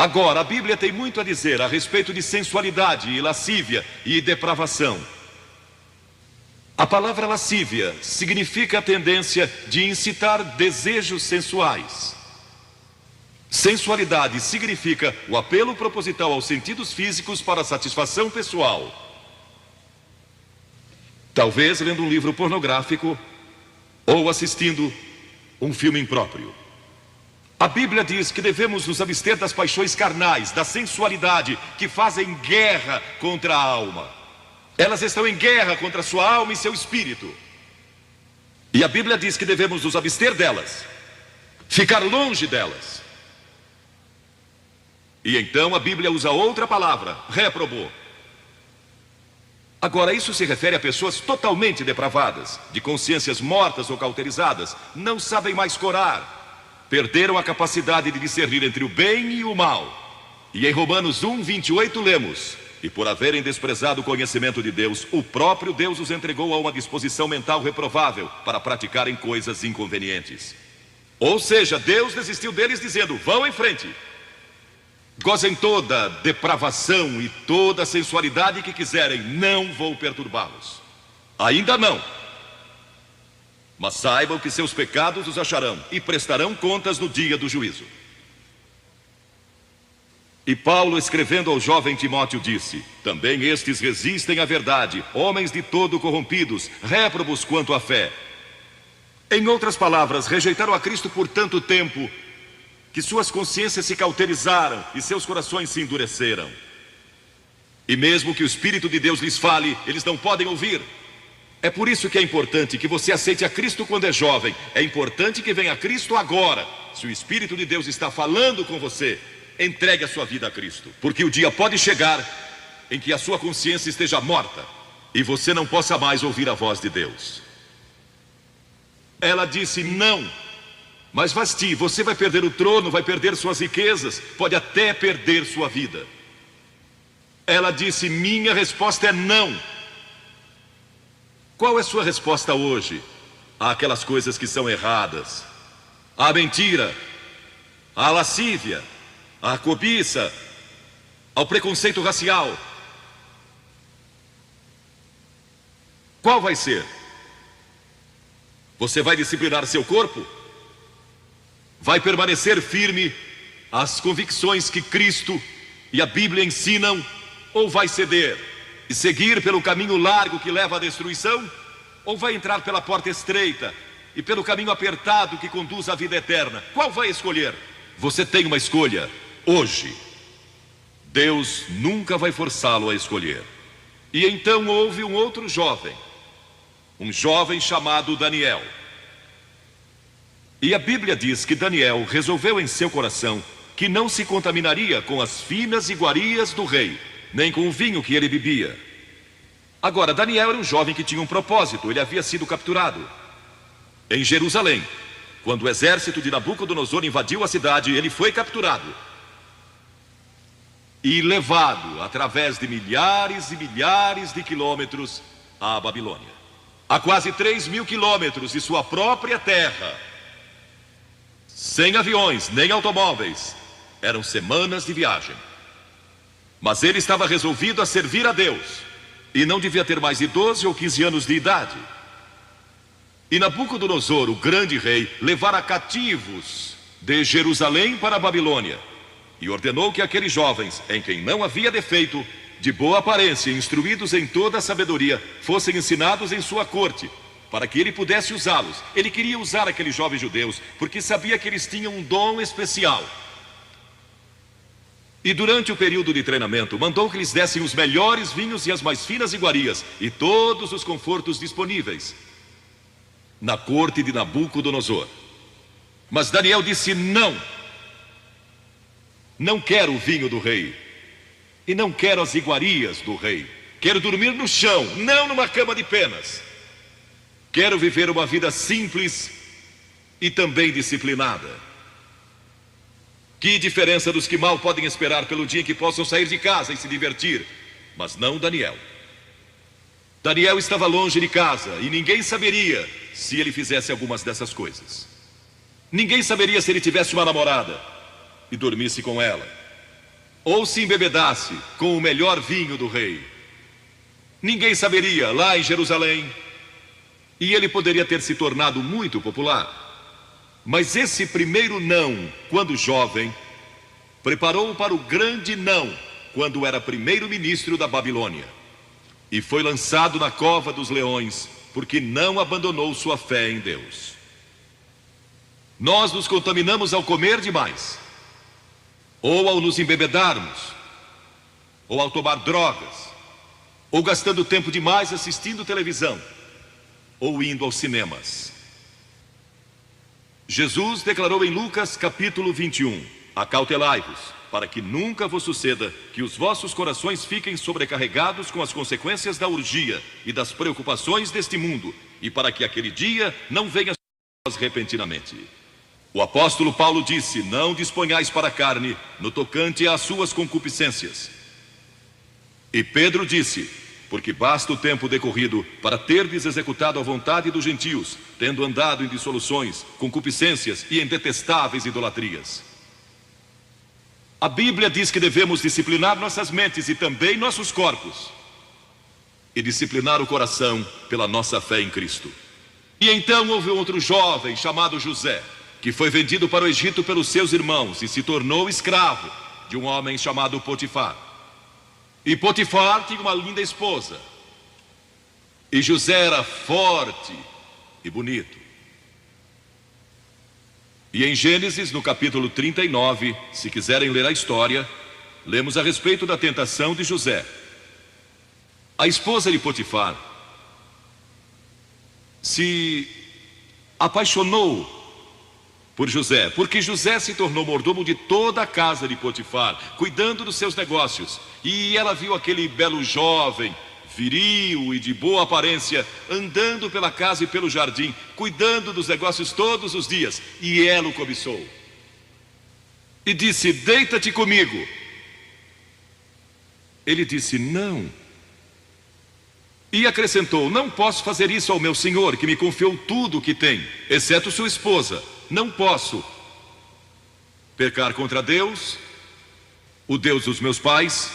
Agora, a Bíblia tem muito a dizer a respeito de sensualidade e lascívia e depravação. A palavra lascívia significa a tendência de incitar desejos sensuais. Sensualidade significa o apelo proposital aos sentidos físicos para satisfação pessoal. Talvez lendo um livro pornográfico ou assistindo um filme impróprio. A Bíblia diz que devemos nos abster das paixões carnais, da sensualidade que fazem guerra contra a alma. Elas estão em guerra contra a sua alma e seu espírito. E a Bíblia diz que devemos nos abster delas, ficar longe delas. E então a Bíblia usa outra palavra, réprobo. Agora, isso se refere a pessoas totalmente depravadas, de consciências mortas ou cauterizadas, não sabem mais corar, perderam a capacidade de discernir entre o bem e o mal. E em Romanos 1:28 lemos: e por haverem desprezado o conhecimento de Deus, o próprio Deus os entregou a uma disposição mental reprovável para praticarem coisas inconvenientes. Ou seja, Deus desistiu deles dizendo: vão em frente, gozem toda depravação e toda sensualidade que quiserem, não vou perturbá-los. Ainda não. Mas saibam que seus pecados os acharão e prestarão contas no dia do juízo. E Paulo, escrevendo ao jovem Timóteo, disse: também estes resistem à verdade, homens de todo corrompidos, réprobos quanto à fé. Em outras palavras, rejeitaram a Cristo por tanto tempo que suas consciências se cauterizaram e seus corações se endureceram. E mesmo que o Espírito de Deus lhes fale, eles não podem ouvir. É por isso que é importante que você aceite a Cristo quando é jovem. É importante que venha a Cristo agora. Se o Espírito de Deus está falando com você, entregue a sua vida a Cristo, porque o dia pode chegar em que a sua consciência esteja morta e você não possa mais ouvir a voz de Deus. Ela disse: não. Mas Vasti, você vai perder o trono, vai perder suas riquezas, pode até perder sua vida. Ela disse: minha resposta é não. Qual é sua resposta hoje àquelas coisas que são erradas? À mentira, à lascívia, à cobiça, ao preconceito racial? Qual vai ser? Você vai disciplinar seu corpo? Vai permanecer firme às convicções que Cristo e a Bíblia ensinam? Ou vai ceder e seguir pelo caminho largo que leva à destruição? Ou vai entrar pela porta estreita e pelo caminho apertado que conduz à vida eterna? Qual vai escolher? Você tem uma escolha hoje. Deus nunca vai forçá-lo a escolher. E então houve um outro jovem, um jovem chamado Daniel. E a Bíblia diz que Daniel resolveu em seu coração que não se contaminaria com as finas iguarias do rei, nem com o vinho que ele bebia. Agora, Daniel era um jovem que tinha um propósito. Ele havia sido capturado em Jerusalém. Quando o exército de Nabucodonosor invadiu a cidade, ele foi capturado e levado através de milhares e milhares de quilômetros à Babilônia, a quase 3.000 quilômetros de sua própria terra. Sem aviões, nem automóveis. Eram semanas de viagem. Mas ele estava resolvido a servir a Deus. E não devia ter mais de 12 ou 15 anos de idade. E Nabucodonosor, o grande rei, levara cativos de Jerusalém para a Babilônia. E ordenou que aqueles jovens, em quem não havia defeito, de boa aparência, instruídos em toda a sabedoria, fossem ensinados em sua corte, para que ele pudesse usá-los. Ele queria usar aqueles jovens judeus, porque sabia que eles tinham um dom especial. E durante o período de treinamento, mandou que lhes dessem os melhores vinhos e as mais finas iguarias, e todos os confortos disponíveis na corte de Nabucodonosor. Mas Daniel disse: não. Não quero o vinho do rei, e não quero as iguarias do rei. Quero dormir no chão, não numa cama de penas. Quero viver uma vida simples e também disciplinada. Que diferença dos que mal podem esperar pelo dia em que possam sair de casa e se divertir. Mas não Daniel. Daniel estava longe de casa e ninguém saberia se ele fizesse algumas dessas coisas. Ninguém saberia se ele tivesse uma namorada e dormisse com ela. ou se embebedasse com o melhor vinho do rei. Ninguém saberia lá em Jerusalém, e ele poderia ter se tornado muito popular. Mas esse primeiro não, quando jovem, preparou para o grande não, quando era primeiro-ministro da Babilônia. E foi lançado na cova dos leões, porque não abandonou sua fé em Deus. Nós nos contaminamos ao comer demais, ou ao nos embebedarmos, ou ao tomar drogas, ou gastando tempo demais assistindo televisão, ou indo aos cinemas. Jesus declarou em Lucas capítulo 21: acautelai-vos, para que nunca vos suceda que os vossos corações fiquem sobrecarregados com as consequências da orgia e das preocupações deste mundo, e para que aquele dia não venha sobre vós repentinamente. O apóstolo Paulo disse: não disponhais para a carne no tocante às suas concupiscências. E Pedro disse: porque basta o tempo decorrido para terdes executado a vontade dos gentios, tendo andado em dissoluções, concupiscências e em detestáveis idolatrias. A Bíblia diz que devemos disciplinar nossas mentes e também nossos corpos, e disciplinar o coração pela nossa fé em Cristo. E então houve outro jovem chamado José, que foi vendido para o Egito pelos seus irmãos e se tornou escravo de um homem chamado Potifar. E Potifar tinha uma linda esposa, e José era forte e bonito. E em Gênesis, no capítulo 39, se quiserem ler a história, lemos a respeito da tentação de José. A esposa de Potifar se apaixonou por José, porque José se tornou mordomo de toda a casa de Potifar, cuidando dos seus negócios. E ela viu aquele belo jovem, viril e de boa aparência, andando pela casa e pelo jardim, cuidando dos negócios todos os dias, e ela o cobiçou. E disse: deita-te comigo. Ele disse: não. E acrescentou: não posso fazer isso ao meu senhor, que me confiou tudo o que tem, exceto sua esposa. Não posso pecar contra Deus, o Deus dos meus pais.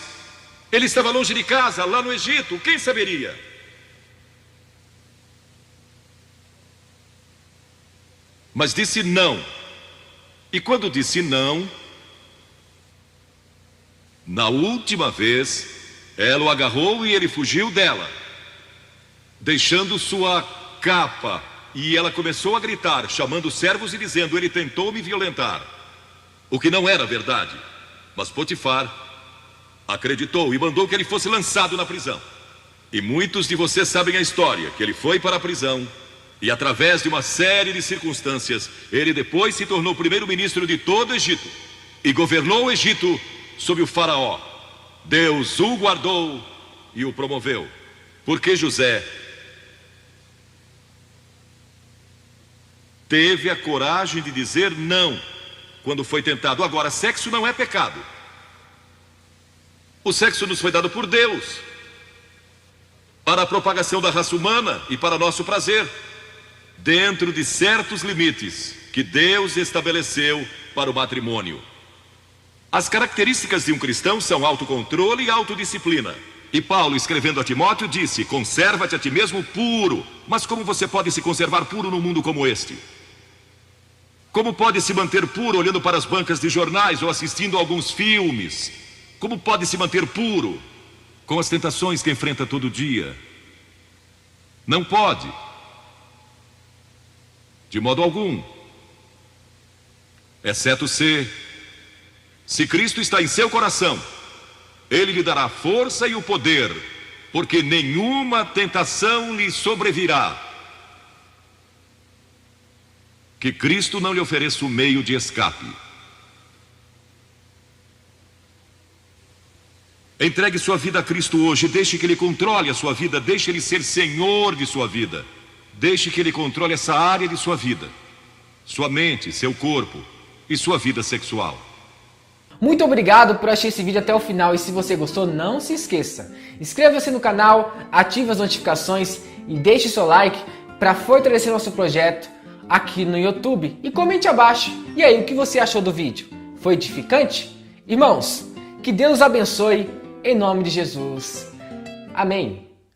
Ele estava longe de casa, lá no Egito, quem saberia? Mas disse não. E quando disse não, na última vez, ela o agarrou e ele fugiu dela, deixando sua capa. E ela começou a gritar, chamando os servos e dizendo: ele tentou me violentar. O que não era verdade. Mas Potifar acreditou e mandou que ele fosse lançado na prisão. E muitos de vocês sabem a história, que ele foi para a prisão, e através de uma série de circunstâncias, ele depois se tornou primeiro-ministro de todo o Egito, e governou o Egito sob o faraó. Deus o guardou e o promoveu, porque José teve a coragem de dizer não quando foi tentado. Agora, sexo não é pecado. O sexo nos foi dado por Deus para a propagação da raça humana e para nosso prazer, dentro de certos limites que Deus estabeleceu para o matrimônio. As características de um cristão são autocontrole e autodisciplina. E Paulo, escrevendo a Timóteo, disse: conserva-te a ti mesmo puro. Mas como você pode se conservar puro num mundo como este? Como pode se manter puro olhando para as bancas de jornais ou assistindo a alguns filmes? Como pode se manter puro com as tentações que enfrenta todo dia? Não pode, de modo algum, exceto se Cristo está em seu coração. Ele lhe dará a força e o poder, porque nenhuma tentação lhe sobrevirá que Cristo não lhe ofereça o meio de escape. Entregue sua vida a Cristo hoje, deixe que Ele controle a sua vida, deixe Ele ser Senhor de sua vida, deixe que Ele controle essa área de sua vida, sua mente, seu corpo e sua vida sexual. Muito obrigado por assistir esse vídeo até o final, e se você gostou, não se esqueça, inscreva-se no canal, ative as notificações e deixe seu like para fortalecer nosso projeto aqui no YouTube, e comente abaixo. E aí, o que você achou do vídeo? Foi edificante? Irmãos, Que Deus abençoe, em nome de Jesus. Amém.